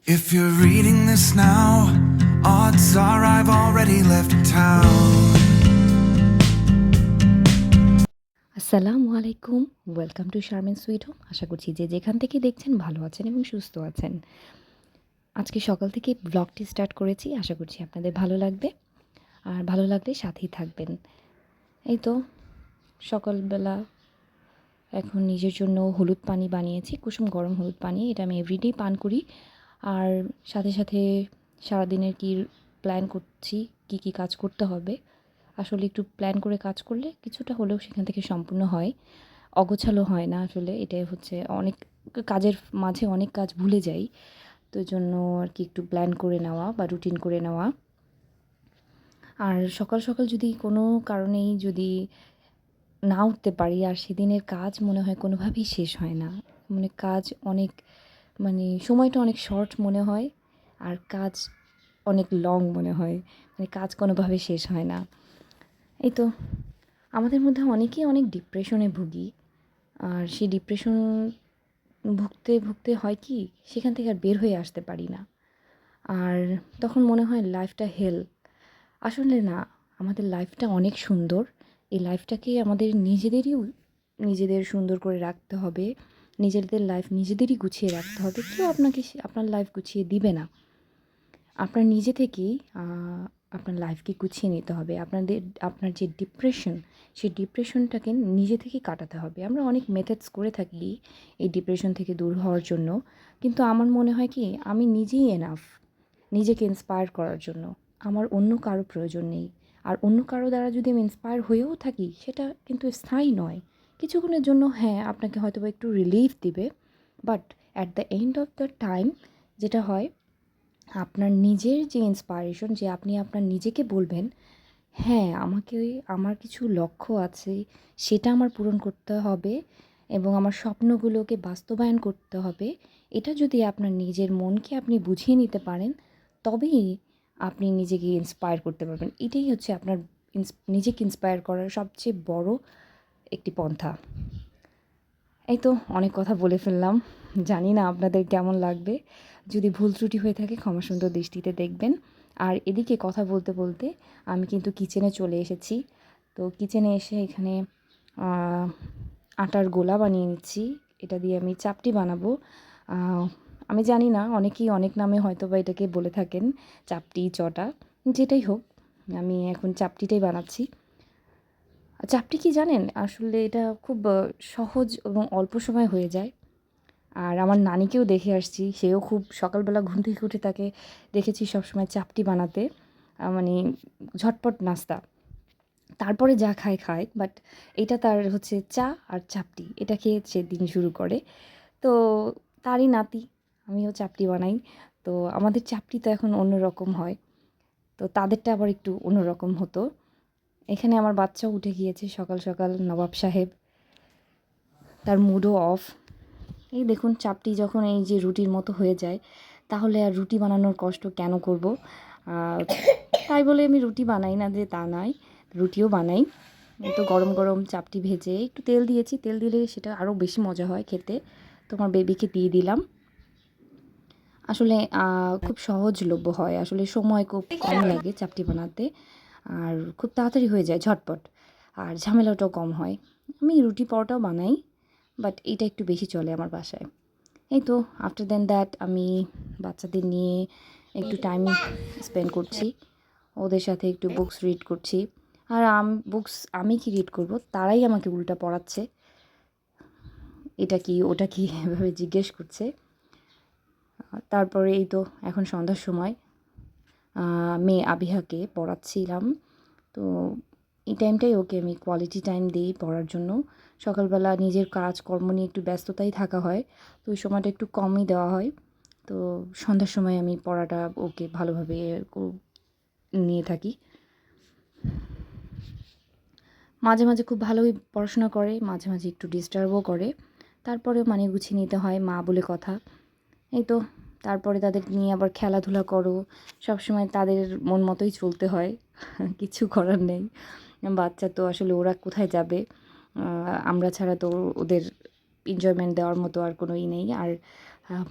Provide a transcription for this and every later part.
If you're reading this now, odds are I've already left town. আসসালামু আলাইকুম, welcome to Sharmin sweet home. আশা করছি যে যেখান থেকে দেখছেন ভালো আছেন এবং সুস্থ আছেন। আজকে সকাল থেকে ব্লগটি স্টার্ট করেছি, আশা করছি আপনাদের ভালো লাগবে। আর ভালো লাগলে সাথেই থাকবেন। এই তো সকালবেলা এখন নিজের জন্য হলুদ পানি বানিয়েছি, কুসুম গরম হলুদ পানি। এটা আমি এভরিডেই পান করি। আর সাথে সাথে সারাদিনের কি প্ল্যান করছি, কি কাজ করতে হবে। আসলে একটু প্ল্যান করে কাজ করলে কিছুটা হলেও সেখান থেকে সম্পূর্ণ হয়, অগোছালো হয় না। আসলে এটাই হচ্ছে, অনেক কাজের মাঝে অনেক কাজ ভুলে যাই। তো জন্য আর কি একটু প্ল্যান করে নেওয়া বা রুটিন করে নেওয়া। আর সকাল সকাল যদি কোনো কারণেই যদি না উঠতে পারি, আর সেদিনের কাজ মনে হয় কোনোভাবেই শেষ হয় না। মানে কাজ অনেক, মানে সময়টা অনেক শর্ট মনে হয়, আর কাজ অনেক লং মনে হয়। মানে কাজ কোনোভাবে শেষ হয় না। এই তো আমাদের মধ্যে অনেকেই অনেক ডিপ্রেশনে ভুগি। আর সেই ডিপ্রেশন ভুগতে ভুগতে হয় কি, সেখান থেকে আর বের হয়ে আসতে পারি না। আর তখন মনে হয় লাইফটা হেল। আসলে না, আমাদের লাইফটা অনেক সুন্দর। এই লাইফটাকে আমাদের নিজেদের সুন্দর করে রাখতে হবে। নিজেদের লাইফ নিজেদেরই গুছিয়ে রাখতে হবে। কেউ আপনাকে আপনার লাইফ গুছিয়ে দিবে না। আপনার নিজে থেকেই আপনার লাইফকে গুছিয়ে নিতে হবে। আপনার যে ডিপ্রেশন, সেই ডিপ্রেশনটাকে নিজে থেকেই কাটাতে হবে। আমরা অনেক মেথডস করে থাকি এই ডিপ্রেশন থেকে দূর হওয়ার জন্য। কিন্তু আমার মনে হয় কি, আমি নিজেই এনাফ নিজেকে ইন্সপায়ার করার জন্য। আমার অন্য কারো প্রয়োজন নেই। আর অন্য কারো দ্বারা যদি আমি ইন্সপায়ার হয়েও থাকি, সেটা কিন্তু স্থায়ী নয়। কিছুক্ষণের জন্য হ্যাঁ, আপনাকে হয়তোবা একটু রিলিফ দিবে। But at the end of the time যেটা হয়, আপনার নিজের যে ইন্সপায়ারেশন, যে আপনি আপনার নিজেকে বলবেন, হ্যাঁ, আমার কিছু লক্ষ্য আছে, সেটা আমার পূরণ করতে হবে এবং আমার স্বপ্নগুলোকে বাস্তবায়ন করতে হবে। এটা যদি আপনার নিজের মনকে আপনি বুঝিয়ে নিতে পারেন, তবেই আপনি নিজেকে ইন্সপায়ার করতে পারবেন। এটাই হচ্ছে আপনার নিজেকে ইন্সপায়ার করার সবচেয়ে বড় একটি পন্থা। এই তো অনেক কথা বলে ফেললাম। জানি না আপনাদের কেমন লাগবে। যদি ভুল ত্রুটি হয়ে থাকে ক্ষমা সুন্দর দৃষ্টিতে দেখবেন। আর এদিকে কথা বলতে বলতে আমি কিন্তু কিচেনে চলে এসেছি। তো কিচেনে এসে এখানে আটার গোলা বানিয়ে নিচ্ছি। এটা দিয়ে আমি চাপটি বানাবো। আমি জানি না, অনেকেই অনেক নামে হয়তোবা এটাকে বলে থাকেন, চাপটি, চটা, যেটাই হোক, আমি এখন চাপটিটাই বানাচ্ছি। চাপটি কি জানেন? আসলে এটা খুব সহজ এবং অল্প সময় হয়ে যায়। আর আমার নানিকেও দেখে আসছি, সেও খুব সকালবেলা ঘুম থেকে উঠে তাকে দেখেছি সবসময় চাপটি বানাতে। মানে ঝটপট নাস্তা। তারপরে যা খায় খায়, বাট এটা তার হচ্ছে চা আর চাপটি, এটা খেয়ে সে দিন শুরু করে। তো তারই নাতি, আমিও চাপটি বানাই। তো আমাদের চাপটি তো এখন অন্যরকম হয়। তো তাদেরটা আবার একটু অন্যরকম হতো। এখানে আমার বাচ্চাও উঠে গিয়েছে সকাল সকাল, নবাব সাহেব। তার মুডও অফ। এই দেখুন, চাপটি যখন এই যে রুটির মতো হয়ে যায়, তাহলে আর রুটি বানানোর কষ্ট কেন করব? তাই বলে আমি রুটি বানাই না যে তা নয়, রুটিও বানাই। এই তো গরম গরম চাপটি ভেজে একটু তেল দিয়েছি, তেল দিলে সেটা আরও বেশি মজা হয় খেতে। তোমার বেবিকে দিয়ে দিলাম। আসলে খুব সহজলভ্য হয়, আসলে সময় খুব কম লাগে চাপটি বানাতে। আর খুব তাড়াতাড়ি হয়ে যায়, ঝটপট। আর ঝামেলাটাও কম হয়। আমি রুটি পরোটাও বানাই, বাট এটা একটু বেশি চলে আমার বাসায়। এই তো আফটার দেন দ্যাট আমি বাচ্চাদের নিয়ে একটু টাইম স্পেন্ড করছি। ওদের সাথে একটু বুকস রিড করছি। আর আমি কি রিড করব, তারাই আমাকে উল্টা পড়াচ্ছে। এটা কি ওটা কি এভাবে জিজ্ঞেস করছে। তারপরে এই তো এখন সন্ধ্যার সময় মেয়ে আবিহাকে পড়াচ্ছিলাম। তো এই টাইমটাই ওকে আমি কোয়ালিটি টাইম দিই পড়ার জন্য। সকালবেলা নিজের কাজকর্ম নিয়ে একটু ব্যস্ততায় থাকা হয়, তো ওই সময়টা একটু কমই দেওয়া হয়। তো সন্ধ্যার সময় আমি পড়াটা ওকে ভালোভাবে নিয়ে থাকি। মাঝে মাঝে খুব ভালোই পড়াশোনা করে, মাঝে মাঝে একটু ডিস্টার্বও করে। তারপরে মানে গুছিয়ে নিতে হয়, মা বলে কথা। এই তো তারপরে তাদের নিয়ে আবার খেলাধুলা করো, সবসময় তাদের মন মতোই চলতে হয়। কিছু করার নেই। বাচ্চা তো আসলে, ওরা কোথায় যাবে? আমরা ছাড়া তো ওদের এনজয়মেন্ট দেওয়ার মতো আর কোনো ই নেই। আর আহ,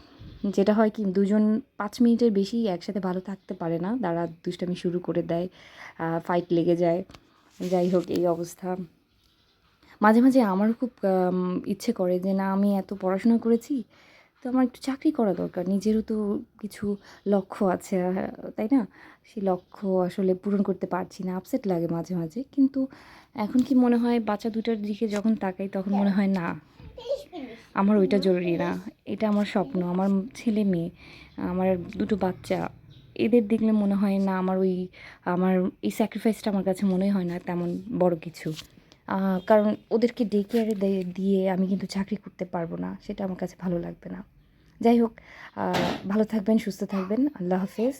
যেটা হয় কি দুজন 5 মিনিটের বেশি একসাথে ভালো থাকতে পারে না, তারা দুষ্টামি শুরু করে দেয়, ফাইট লেগে যায়। যাই হোক এই অবস্থা। মাঝে মাঝে আমারও খুব ইচ্ছে করে যে না আমি এত পড়াশোনা করেছি, তো আমার একটু চাকরি করা দরকার, নিজেরও তো কিছু লক্ষ্য আছে, তাই না? সেই লক্ষ্য আসলে পূরণ করতে পারছি না, আপসেট লাগে মাঝে মাঝে। কিন্তু এখন কি মনে হয় বাচ্চা দুটার দিকে যখন তাকাই তখন মনে হয় না, আমার ওইটা জরুরি না, এটা আমার স্বপ্ন, আমার ছেলে মেয়ে, আমার দুটো বাচ্চা, এদের দেখলে মনে হয় না আমার আমার এই স্যাক্রিফাইসটা আমার কাছে মনে হয় না তেমন বড় কিছু। কারণ ওদেরকে ডে কেয়ারে দিয়ে আমি কিন্তু চাকরি করতে পারবো না, সেটা আমার কাছে ভালো লাগবে না। যাই হোক, ভালো থাকবেন, সুস্থ থাকবেন, আল্লাহ হাফেজ।